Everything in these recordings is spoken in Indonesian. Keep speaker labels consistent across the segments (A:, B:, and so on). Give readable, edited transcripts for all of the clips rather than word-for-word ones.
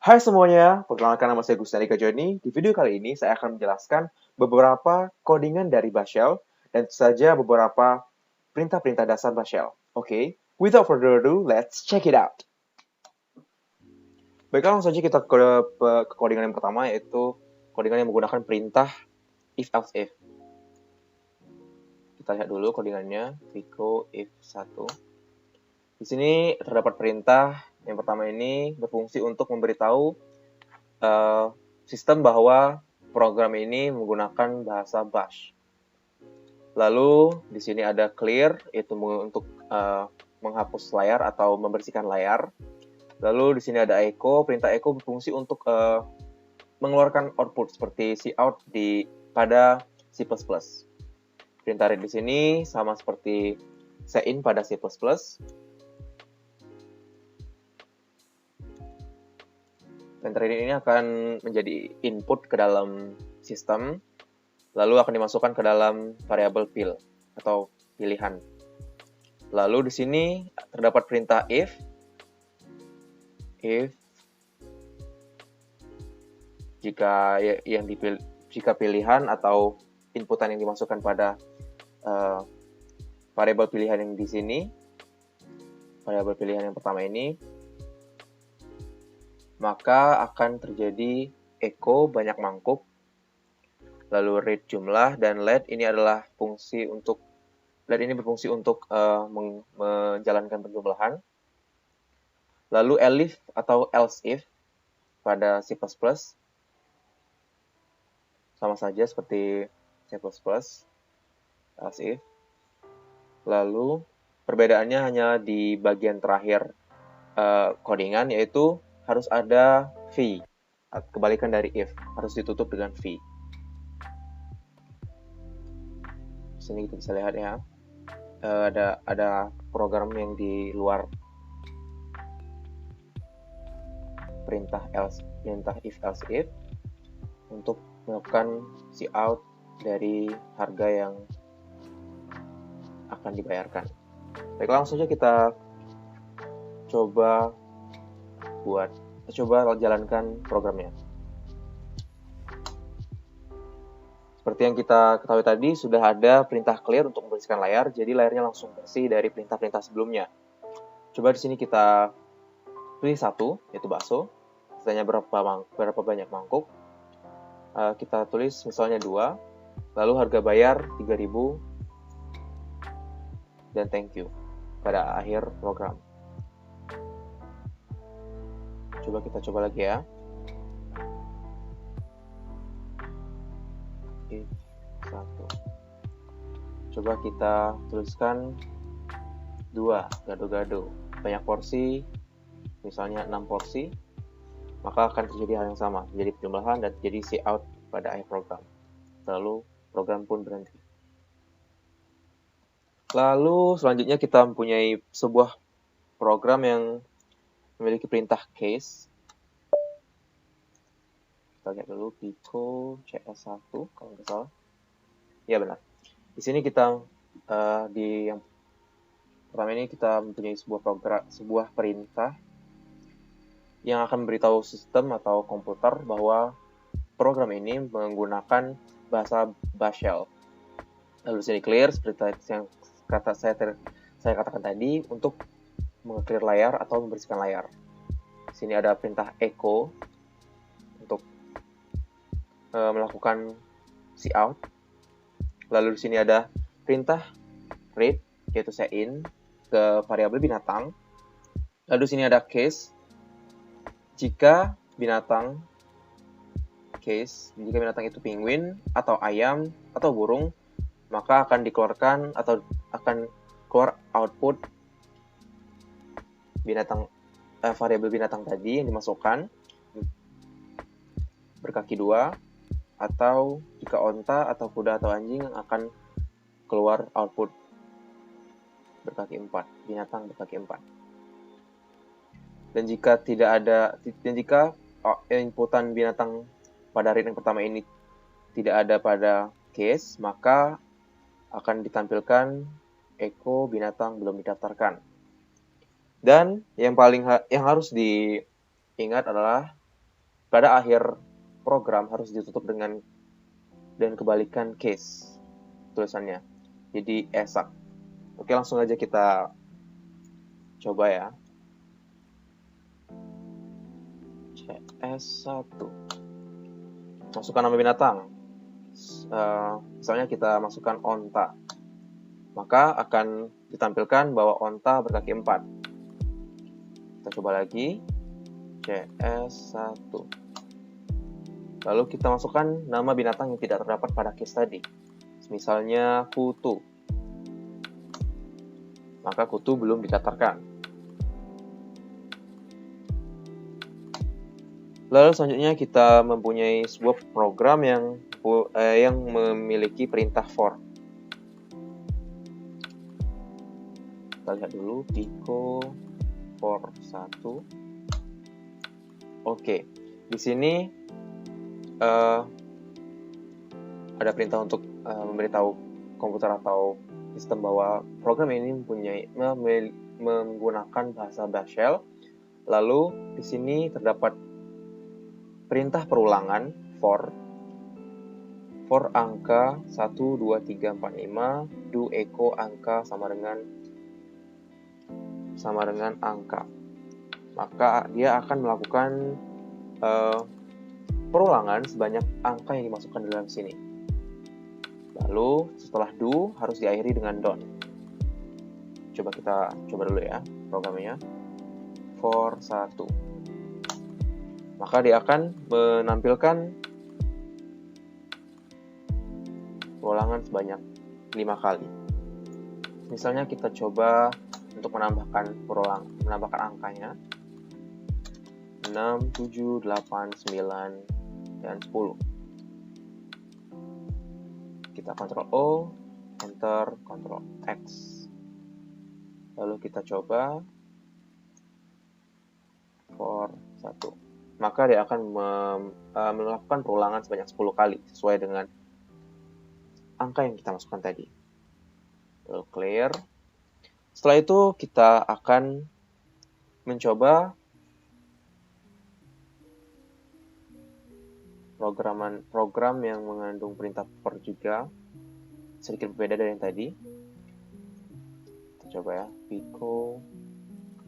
A: Hai semuanya, perkenalkan nama saya Gustani Kajoni. Di video kali ini saya akan menjelaskan beberapa codingan dari Bash Shell dan tentu saja beberapa perintah-perintah dasar Bash Shell. Oke, without further ado, let's check it out. Baiklah, langsung saja kita ke codingan yang pertama, yaitu codingan yang menggunakan perintah if else if. Kita lihat dulu codingannya, Pico if 1. Di sini terdapat perintah yang pertama ini berfungsi untuk memberitahu sistem bahwa program ini menggunakan bahasa Bash. Lalu di sini ada clear, itu untuk menghapus layar atau membersihkan layar. Lalu di sini ada echo, perintah echo berfungsi untuk mengeluarkan output seperti cout pada C++. Perintah read di sini sama seperti cin pada C++. Perintah read ini akan menjadi input ke dalam sistem, lalu akan dimasukkan ke dalam variabel fill atau pilihan. Lalu di sini terdapat perintah if jika pilihan atau inputan yang dimasukkan pada variabel pilihan yang di sini, variabel pilihan yang pertama ini, maka akan terjadi echo banyak mangkuk. Lalu read jumlah dan let ini adalah fungsi untuk berfungsi untuk menjalankan penjumlahan. Lalu elif atau else if pada C++ sama saja seperti C++, else if. Lalu perbedaannya hanya di bagian terakhir codingan, yaitu harus ada v, kebalikan dari if, harus ditutup dengan v. Di sini kita bisa lihat ya, ada program yang di luar perintah if else if untuk melakukan cout dari harga yang akan dibayarkan. Baik, langsung saja kita coba jalankan programnya. Seperti yang kita ketahui tadi, sudah ada perintah clear untuk membersihkan layar, jadi layarnya langsung bersih dari perintah-perintah sebelumnya. Coba di sini kita pilih satu, yaitu bakso. Sisanya berapa banyak mangkuk. Kita tulis misalnya 2, lalu harga bayar 3.000, dan thank you pada akhir program. Kita coba lagi ya. Satu. Coba kita tuliskan 2, gado-gado. Banyak porsi, misalnya 6 porsi, maka akan terjadi hal yang sama, menjadi penjumlahan dan terjadi cout pada akhir program. Lalu program pun berhenti. Lalu selanjutnya kita mempunyai sebuah program yang memiliki perintah case. Kita lihat dulu Pico CS1 kalau nggak salah. Ya benar. Di sini kita di yang pertama ini kita mempunyai sebuah perintah yang akan memberitahu sistem atau komputer bahwa program ini menggunakan bahasa Bash Shell. Lalu di sini clear seperti yang saya katakan tadi untuk meng-clear layar atau membersihkan layar. Di sini ada perintah echo untuk melakukan cout. Lalu di sini ada perintah read, yaitu cin ke variabel binatang. Lalu di sini ada case, jika binatang itu penguin atau ayam atau burung, maka akan dikeluarkan atau akan keluar output variabel binatang tadi yang dimasukkan berkaki 2, atau jika onta atau kuda atau anjing akan keluar output berkaki 4, binatang berkaki 4. Dan jika inputan binatang pada read yang pertama ini tidak ada pada case, maka akan ditampilkan echo binatang belum didaftarkan. Dan yang harus diingat adalah pada akhir program harus ditutup dengan dan kebalikan case tulisannya. Jadi esak. Oke, langsung aja kita coba ya. CS1. Masukkan nama binatang. Misalnya kita masukkan onta. Maka akan ditampilkan bahwa onta berkaki 4. Kita coba lagi. CS1. Lalu kita masukkan nama binatang yang tidak terdapat pada case tadi. Misalnya kutu. Maka kutu belum didaftarkan. Lalu selanjutnya kita mempunyai sebuah program yang memiliki perintah for. Kita lihat dulu Pico for 1. Oke, di sini ada perintah untuk memberitahu komputer atau sistem bahwa program ini menggunakan bahasa Bash Shell. Lalu di sini terdapat perintah perulangan for angka 1, 2, 3, 4, 5 do echo angka sama dengan angka. Maka dia akan melakukan perulangan sebanyak angka yang dimasukkan dalam sini. Lalu setelah do harus diakhiri dengan don't. Coba kita coba dulu ya programnya. For 1. Maka dia akan menampilkan perulangan sebanyak 5 kali. Misalnya kita coba untuk menambahkan angkanya 6, 7, 8, 9, dan 10. Kita Ctrl O, Enter, Ctrl X. Lalu kita coba for 1. Maka dia akan melakukan perulangan sebanyak 10 kali sesuai dengan angka yang kita masukkan tadi. Lalu clear. Setelah itu kita akan mencoba program yang mengandung perintah for juga, sedikit berbeda dari yang tadi. Kita coba ya, Pico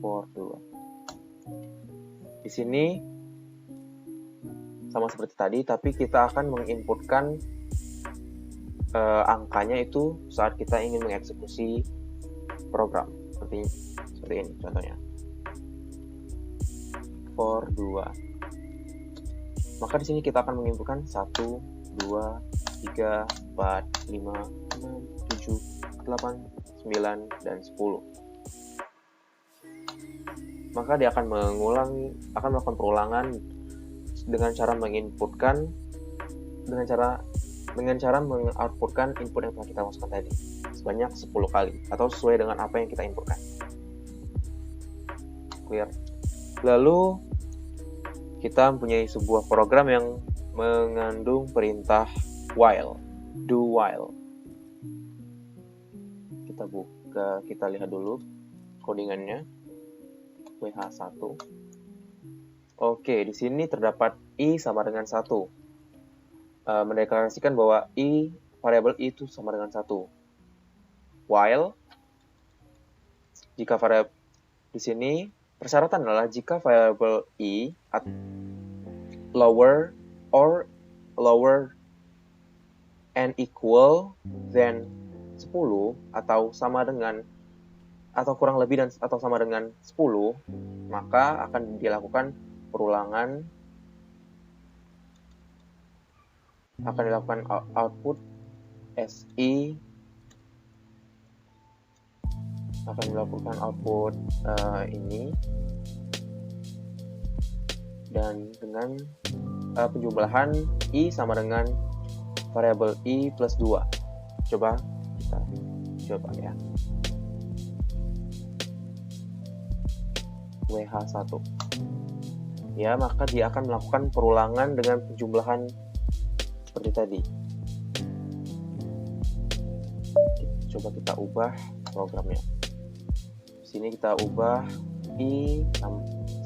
A: for 2. Di sini sama seperti tadi, tapi kita akan menginputkan angkanya itu saat kita ingin mengeksekusi program. Seperti ini contohnya. For 2. Maka di sini kita akan menginputkan 1, 2, 3, 4, 5, 6, 7, 8, 9, dan 10. Maka dia akan melakukan perulangan dengan cara menginputkan dengan cara mengoutputkan input yang telah kita masukkan tadi sebanyak 10 kali atau sesuai dengan apa yang kita inputkan. Clear. Lalu kita mempunyai sebuah program yang mengandung perintah while, do while. Kita lihat dulu codingannya. WH1. Oke, di sini terdapat i sama dengan 1. Mendeklarasikan bahwa variabel i itu sama dengan 1. While, jika variabel di sini persyaratan adalah jika variabel i lower and equal than 10 atau sama dengan atau kurang lebih atau sama dengan 10, maka akan dilakukan perulangan, akan dilakukan output SI, akan dilakukan output ini, dan dengan penjumlahan i sama dengan variabel i plus 2. Coba kita coba ya. WH1. Ya, maka dia akan melakukan perulangan dengan penjumlahan seperti tadi. Coba kita ubah programnya. Di sini kita ubah i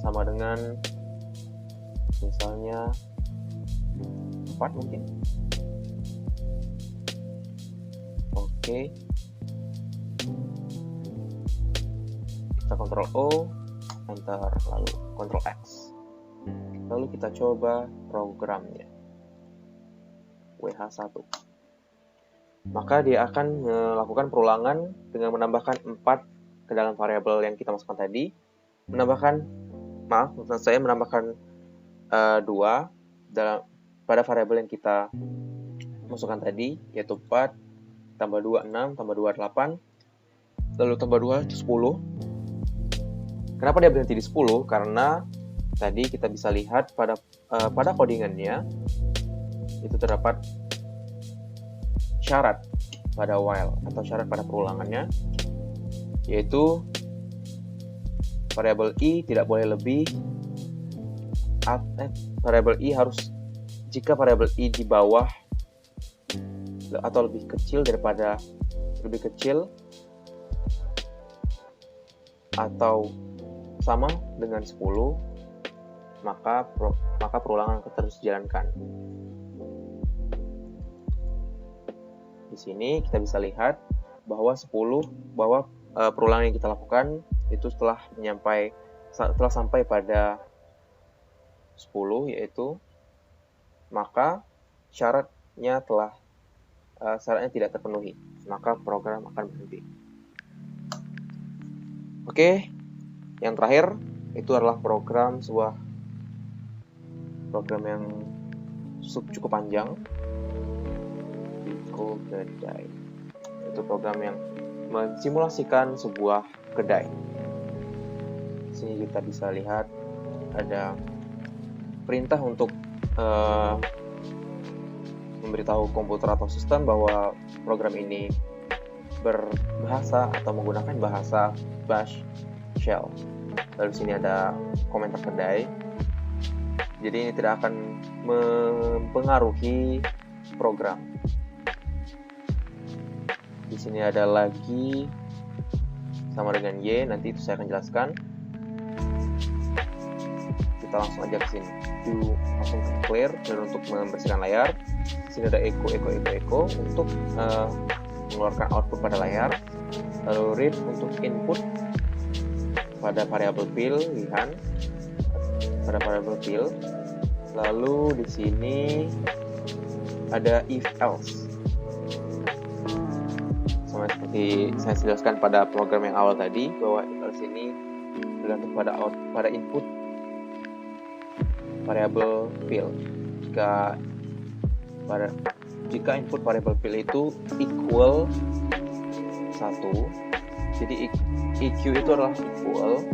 A: sama dengan misalnya 4 mungkin. Oke. Kita Ctrl O, Enter, lalu Ctrl X. Lalu kita coba programnya. WH1. Maka dia akan melakukan perulangan dengan menambahkan 4 ke dalam variabel yang kita masukkan tadi. Menambahkan 2 pada variabel yang kita masukkan tadi, yaitu 4, tambah 2, 6, tambah 2, 8, lalu tambah 2, 10. Kenapa dia berhenti di 10? Karena tadi kita bisa lihat pada codingannya, itu terdapat syarat pada while, atau syarat pada perulangannya, yaitu variabel i tidak boleh lebih, variabel i harus, jika variabel i di bawah atau lebih kecil atau sama dengan 10, maka perulangan akan terus dijalankan. Di sini kita bisa lihat bahwa perulangan yang kita lakukan itu setelah sampai pada 10, yaitu maka syaratnya tidak terpenuhi, maka program akan berhenti. Oke, yang terakhir itu adalah sebuah program yang cukup panjang, Pico Kedai. Itu program yang mensimulasikan sebuah kedai. Di sini kita bisa lihat ada perintah untuk memberitahu komputer atau sistem bahwa program ini berbahasa atau menggunakan bahasa Bash Shell. Lalu di sini ada komentar kedai. Jadi ini tidak akan mempengaruhi program. Di sini ada lagi sama dengan Y, nanti itu saya akan jelaskan. Kita langsung aja ke sini. Langsung ke clear untuk membersihkan layar. Di sini ada echo untuk mengeluarkan output pada layar. Lalu read untuk input pada variabel pilihan, pada variabel fill. Lalu di sini ada if else. Sama seperti saya jelaskan pada program yang awal tadi, bahwa if else ini bergantung pada input variabel fill. Jika input variabel fill itu equal 1, jadi EQ itu adalah equal,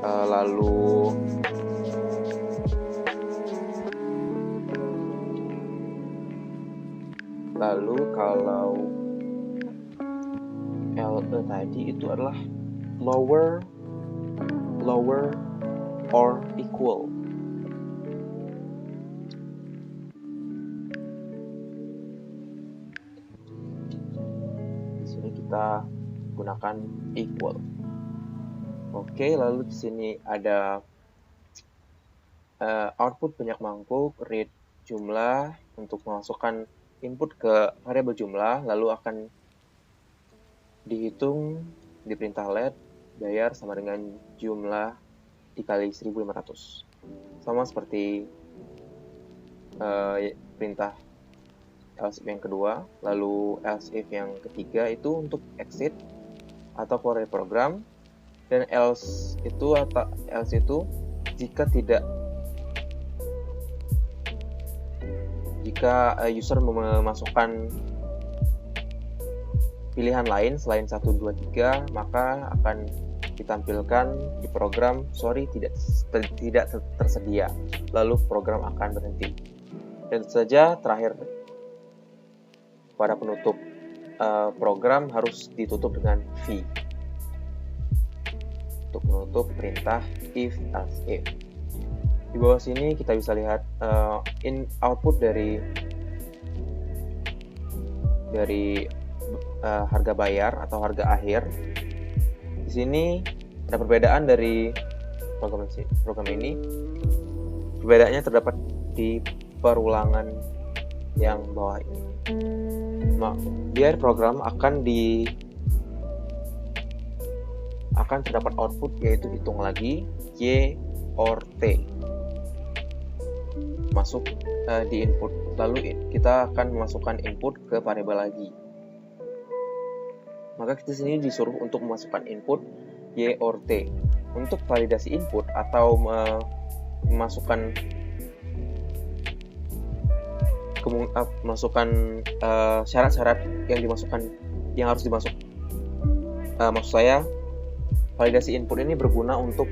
A: lalu kalau LE tadi itu adalah lower or equal. Di sini kita gunakan equal. Oke, lalu di sini ada output banyak mangkuk, read jumlah untuk memasukkan input ke variabel jumlah, lalu akan dihitung di perintah let, bayar sama dengan jumlah dikali 1500. Sama seperti perintah else if yang kedua, lalu else if yang ketiga itu untuk exit atau keluar dari program, dan else itu jika user memasukkan pilihan lain selain 1, 2, 3, maka akan ditampilkan di program tidak tersedia, lalu program akan berhenti. Dan tentu saja terakhir pada penutup program harus ditutup dengan V untuk menutup perintah if as if. Di bawah sini kita bisa lihat output dari harga bayar atau harga akhir. Di sini ada perbedaan dari program ini. Perbedaannya terdapat di perulangan yang bawah ini. Biar program akan terdapat output, yaitu hitung lagi Y or T masuk di input. Lalu kita akan memasukkan input ke variabel lagi. Maka kita sini disuruh untuk memasukkan input Y or T. Untuk validasi input atau memasukkan syarat-syarat yang harus dimasuk. Maksud saya, validasi input ini berguna untuk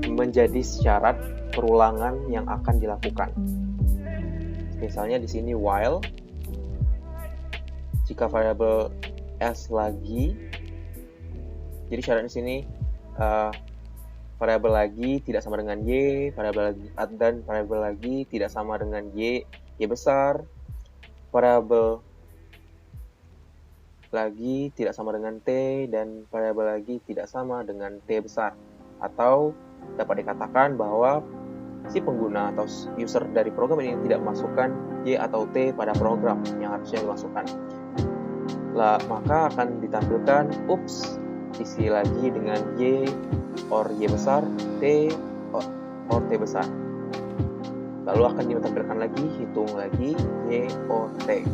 A: menjadi syarat perulangan yang akan dilakukan. Misalnya di sini while, jika variabel s lagi, jadi syaratnya di sini variabel lagi tidak sama dengan y, variabel lagi dan variabel lagi tidak sama dengan y besar, variabel lagi tidak sama dengan t, dan variabel lagi tidak sama dengan t besar. Atau dapat dikatakan bahwa si pengguna atau user dari program ini tidak memasukkan y atau t pada program yang harusnya dimasukkan. Maka akan ditampilkan oops, isi lagi dengan y or y besar, t or t besar. Lalu akan ditampilkan lagi, hitung lagi y or t.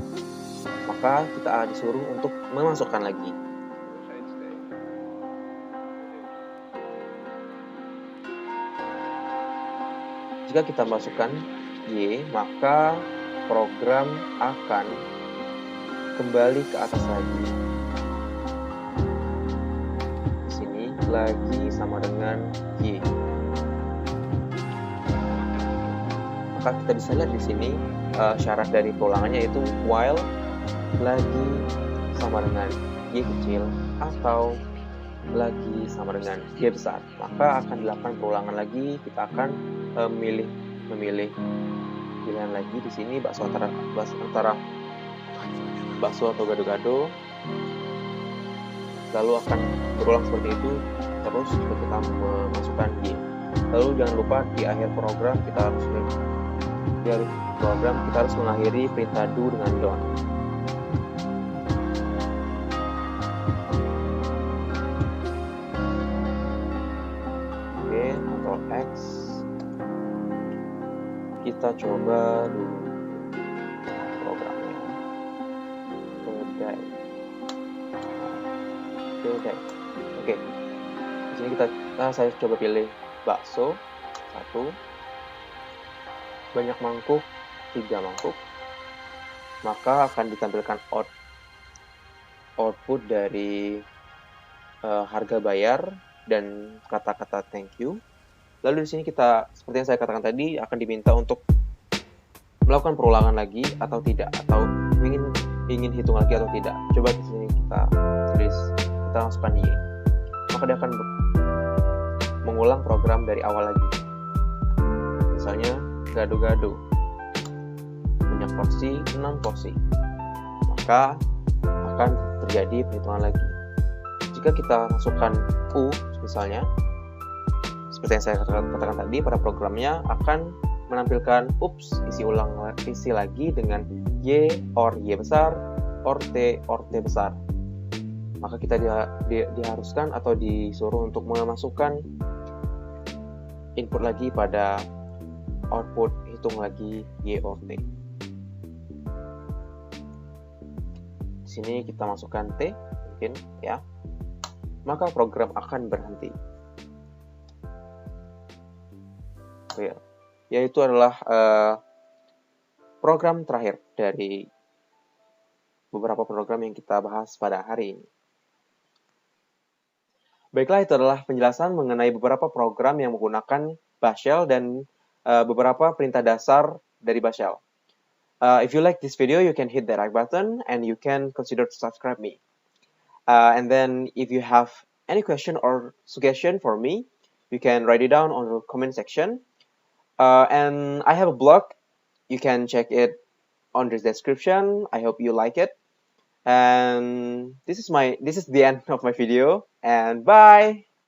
A: Maka kita disuruh untuk memasukkan lagi. Jika kita masukkan y, maka program akan kembali ke atas lagi. Di sini lagi sama dengan y. Maka kita bisa lihat di sini syarat dari perulangannya yaitu while lagi sama dengan y kecil atau lagi sama dengan y besar. Maka akan dilakukan perulangan lagi. Kita akan memilih pilihan lagi di sini bakso atau gado-gado. Lalu akan berulang seperti itu terus jika kita memasukkan y. Lalu jangan lupa di akhir program kita harus mengakhiri perintah do dengan don't. Oke, Ctrl X. Kita coba dulu programnya. Oke. Di sini saya coba pilih bakso 1, banyak mangkuk 3 mangkuk. Maka akan ditampilkan output dari harga bayar dan kata-kata thank you. Lalu di sini kita, seperti yang saya katakan tadi, akan diminta untuk melakukan perulangan lagi atau tidak, atau ingin hitung lagi atau tidak. Coba di sini kita masukkan y. Maka dia akan mengulang program dari awal lagi. Misalnya gado-gado, banyak porsi 6 porsi. Maka akan terjadi perhitungan lagi. Jika kita masukkan u misalnya, seperti yang saya katakan tadi, pada programnya akan menampilkan oops, isi lagi dengan y or y besar, or t besar. Maka kita diharuskan atau disuruh untuk memasukkan input lagi pada output hitung lagi y or t. Di sini kita masukkan t mungkin ya. Maka program akan berhenti. Yaitu adalah program terakhir dari beberapa program yang kita bahas pada hari ini. Baiklah, itu adalah penjelasan mengenai beberapa program yang menggunakan Bash Shell dan beberapa perintah dasar dari Bash Shell. If you like this video, you can hit the like button and you can consider to subscribe me. And then if you have any question or suggestion for me, you can write it down on the comment section. And I have a blog. You can check it on the description. I hope you like it. And this is the end of my video. And bye.